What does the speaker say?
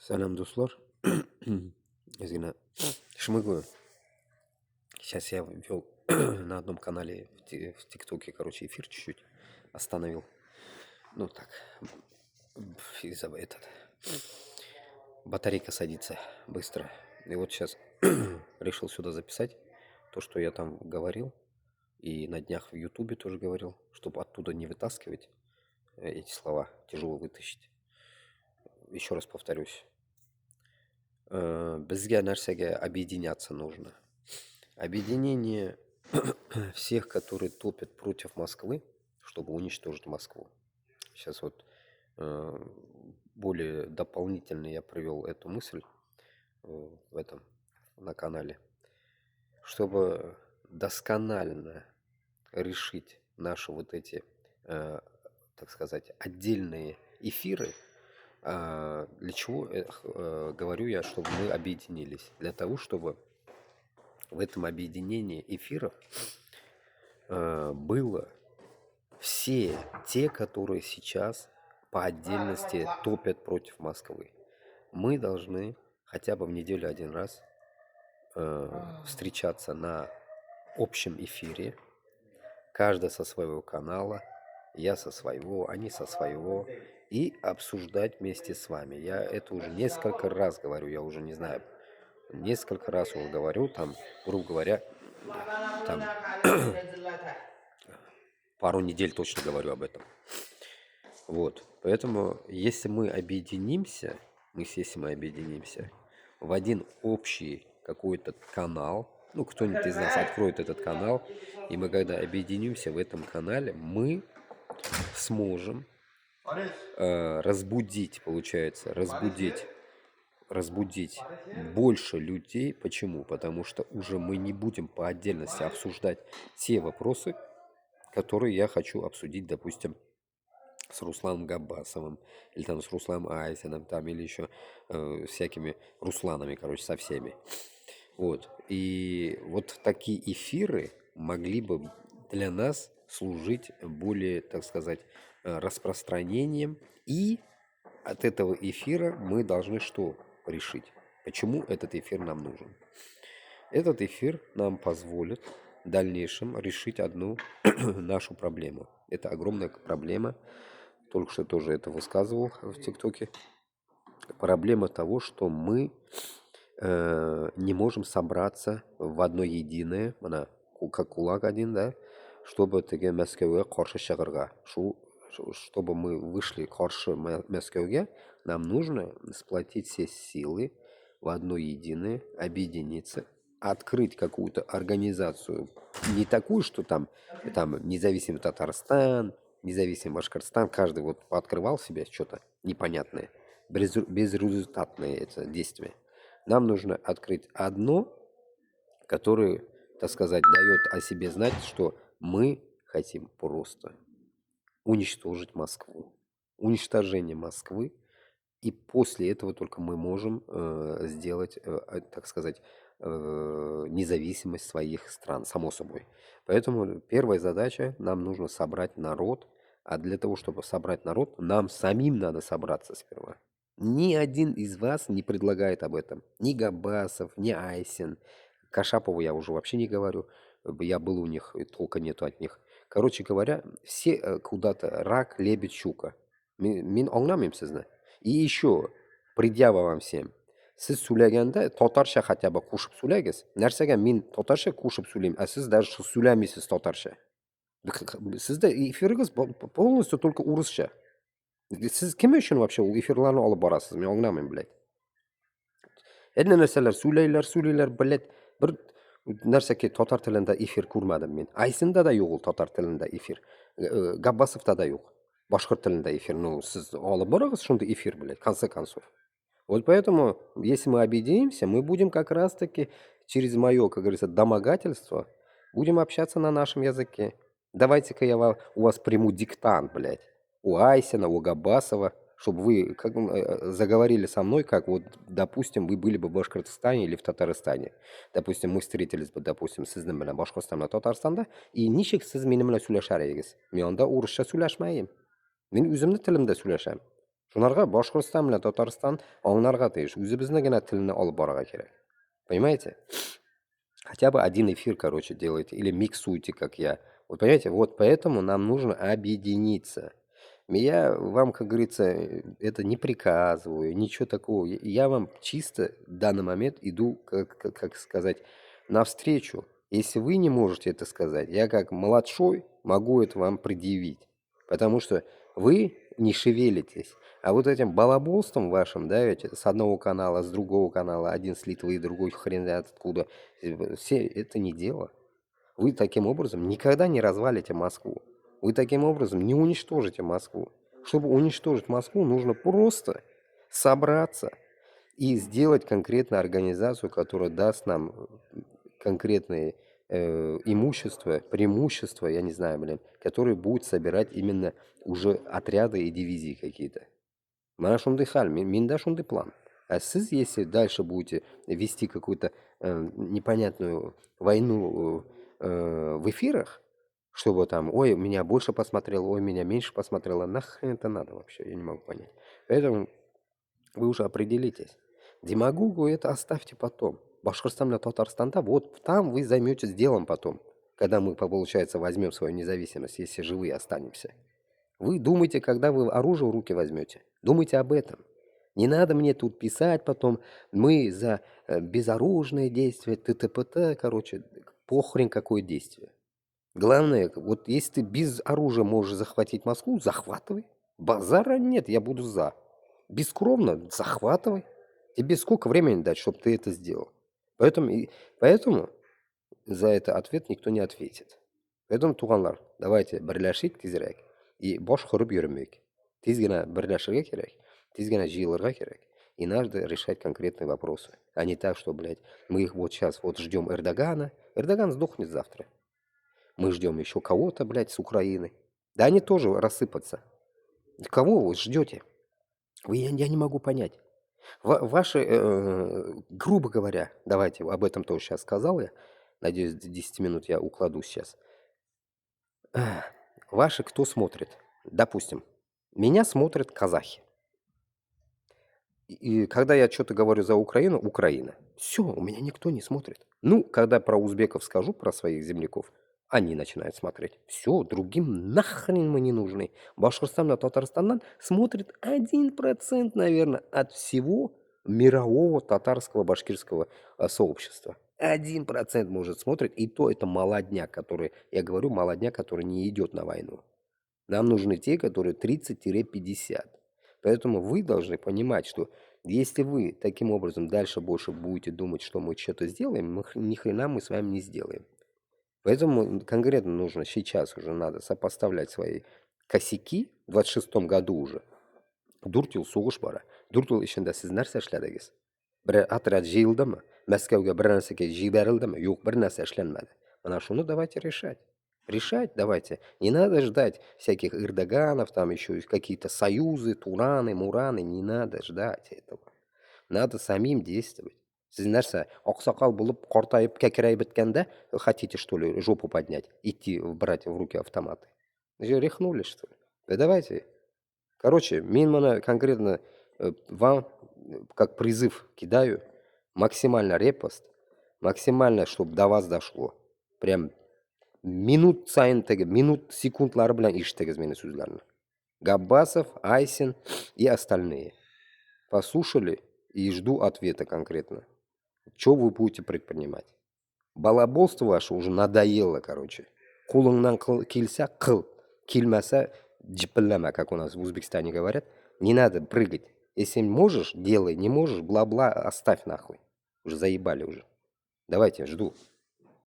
Салям, дуслар. Ozgina шмыгаю. Сейчас я вел на одном канале в ТикТоке, короче, эфир чуть-чуть остановил. Ну так, из-за этот. Батарейка садится быстро. И вот сейчас решил сюда записать то, что я там говорил. И на днях в Ютубе тоже говорил, чтобы оттуда не вытаскивать эти слова, тяжело вытащить. Еще раз повторюсь. Бізге нәрсеге объединяться нужно. Объединение всех, которые топят против Москвы, чтобы уничтожить Москву. Сейчас вот более дополнительно я привел эту мысль в этом на канале, чтобы досконально решить наши вот эти, так сказать, отдельные эфиры. Для чего говорю я, чтобы мы объединились? Для того, чтобы в этом объединении эфиров было все те, которые сейчас по отдельности топят против Москвы. Мы должны хотя бы в неделю один раз встречаться на общем эфире, каждый со своего канала, я со своего, они со своего, и обсуждать вместе с вами. Я это уже несколько раз говорю, я уже не знаю, несколько раз уже говорю, там, грубо говоря, там пару недель точно говорю об этом. Вот, поэтому, если мы объединимся в один общий какой-то канал, ну, кто-нибудь из нас откроет этот канал, и мы когда объединимся в этом канале, мы сможем разбудить больше людей. Почему? Потому что уже мы не будем по отдельности обсуждать те вопросы, которые я хочу обсудить, допустим, с Русланом Габбасовым, или там с Русланом Айсеном, там, или еще всякими Русланами, короче, со всеми. Вот. И вот такие эфиры могли бы для нас служить более, так сказать, распространением. И от этого эфира мы должны что решить? Почему этот эфир нам нужен? Этот эфир нам позволит в дальнейшем решить одну нашу проблему. Это огромная проблема. Только что тоже это высказывал в ТикТоке. Проблема того, что мы не можем собраться в одно единое, как кулак один, да, чтобы теге Мәскәүгә каршы чыгарга. Чтобы мы вышли каршы Мәскәүгә, нам нужно сплотить все силы в одно единое, объединиться, открыть какую-то организацию, не такую, что там независимый Татарстан, независимый Башкортостан, каждый вот открывал себе что-то непонятное, безрезультатное это действие. Нам нужно открыть одно, которое, так сказать, дает о себе знать, что мы хотим просто уничтожить Москву. Уничтожение Москвы. И после этого только мы можем сделать, так сказать, независимость своих стран, само собой. Поэтому первая задача, нам нужно собрать народ. А для того, чтобы собрать народ, нам самим надо собраться сперва. Ни один из вас не предлагает об этом. Ни Габасов, ни Айсен. Кашапову я уже вообще не говорю. Я был у них, и толка нету от них. Короче говоря, все куда-то рак, лебедь, щука. Мен аңламайм сезне. И еще, предъява вам всем. Сіз сөйлегенде татарша хотя бы қушып сөйлеңіз. Нәрсеге мен татарша қушып сөйлеймін, а сіз даже сөйлемейсіз татарша. Сізде эфиріңіз полностью только орысша. Сіз кім үшін вообще ол эфирларны алып барасыз? Мен аңламайм, блядь. Әдне нәрселер сөйлейлер, блядь. Бір нәрсеге татар тілінде эфир көрмедім мен. Айсында да жоқ ол татар тілінде эфир. Габбасовта да жоқ. Башқұрт тілінде эфир. Ну, сіз алып барыңыз шундай эфир, блядь, в конце концов. Вот поэтому, если мы объединимся, мы будем как раз-таки через мое, как говорится, домогательство, будем общаться на нашем языке. Давайте-ка я у вас приму диктант, блядь. У Айсена, у Габасова, чтобы вы заговорили со мной, как вот, допустим, вы были бы в Башкортостане или в Татарстане. Допустим, мы встретились бы, допустим, сіздің белән Башкортстанда, Татарстанда, и ничек сіз менің белән сөйләшәр идегез? Мен анда урысча сөйләшмәйм. Мен үземнең телемдә сөйләшәм. Шунарга Башкортстан bilan Татарстан аңларга тиеш. Үзебезнең генә телне алып барырга кирәк. Понимаете? Хотя бы один эфир, короче, делайте. Или миксуйте, как я. Вот понимаете, вот поэтому нам нужно объединиться. Я вам, как говорится, это не приказываю, ничего такого. Я вам чисто в данный момент иду, как сказать, навстречу. Если вы не можете это сказать, я как младшой могу это вам предъявить. Потому что вы не шевелитесь. А вот этим балаболством вашим, да, ведь с одного канала, с другого канала, один с Литвы, другой хрен знает откуда, все это не дело. Вы таким образом никогда не развалите Москву. Вы таким образом не уничтожите Москву. Чтобы уничтожить Москву, нужно просто собраться и сделать конкретную организацию, которая даст нам конкретные имущество, преимущества, я не знаю, блин, которые будут собирать именно уже отряды и дивизии какие-то. Mana shunday hal, menda shunday план. А siz, если дальше будете вести какую-то непонятную войну в эфирах, чтобы там, ой, меня больше посмотрело, ой, меня меньше посмотрело, нахрен это надо вообще, я не могу понять. Поэтому вы уже определитесь. Демагогу это оставьте потом. Башкортостан или Татарстан, вот там вы займетесь делом потом, когда мы, получается, возьмем свою независимость, если живые останемся. Вы думайте, когда вы оружие в руки возьмете, думайте об этом. Не надо мне тут писать потом, мы за безоружные действия, т.т.п.т. Короче, похрен какое действие. Главное, вот если ты без оружия можешь захватить Москву, захватывай. Базара нет, я буду за. Бескровно захватывай. Тебе сколько времени дать, чтобы ты это сделал? Поэтому за это ответ никто не ответит. Поэтому, туганлар, давайте бірләшик тезрәк и бош құрып йөрмәйік. Тез генә бірләшергә кирәк, тез генә җыелырга кирәк. И надо решать конкретные вопросы. А не так, что, блядь, мы их вот сейчас вот ждем Эрдогана. Эрдоган сдохнет завтра. Мы ждем еще кого-то, блядь, с Украины. Да они тоже рассыпаться. Кого вы ждете? Я не могу понять. Ваши, грубо говоря, давайте об этом тоже сейчас сказал я. Надеюсь, до 10 минут я укладусь сейчас. Ваши кто смотрит? Допустим, меня смотрят казахи. И когда я что-то говорю за Украину, Украина. Все, у меня никто не смотрит. Ну, когда про узбеков скажу, про своих земляков, они начинают смотреть. Все, другим нахрен мы не нужны. Башкортостан и Татарстандан смотрит 1%, наверное, от всего мирового татарского башкирского сообщества. 1% может смотреть, и то это молодняк, который, я говорю, молодняк, который не идет на войну. Нам нужны те, которые 30-50. Поэтому вы должны понимать, что если вы таким образом дальше больше будете думать, что мы что-то сделаем, ни хрена мы с вами не сделаем. Поэтому конкретно нужно сейчас уже надо сопоставлять свои косяки в 26-м году уже. Дүрт ел сугыш бара. Дүрт ел ішінде сіз нәрсе эшләдегез? Бір отряд жиылдымы? Мәскәүгә бер нәрсәгә җибәрелдеме? Юк, бер нәрсә эшләнмәде. Mana шуны давайте решать. Решать давайте. Не надо ждать всяких Эрдоганов, там еще какие-то союзы, Тураны, Мураны. Не надо ждать этого. Надо самим действовать. Сіз нәрсе, ақсақал болып, қартайып, кәкірай біткенде, хотите, что ли, жопу поднять, идти брать в руки автоматы? Рехнули, что ли? Да давайте. Короче, мен конкретно вам, как призыв кидаю, максимально репост, максимально, чтобы до вас дошло. Прям минут сайын теге, минут секундlары белән ишетегез мине сүзләрне. Габбасов, Айсин и остальные. Послушали и жду ответа конкретно. Что вы будете предпринимать? Балаболство ваше уже надоело, короче. Кулыңнан келса қыл, келмәсә джипілләмә, как у нас в Узбекистане говорят. Не надо прыгать. Если можешь, делай, не можешь, бла-бла, оставь нахуй. Уже заебали уже. Давайте, жду.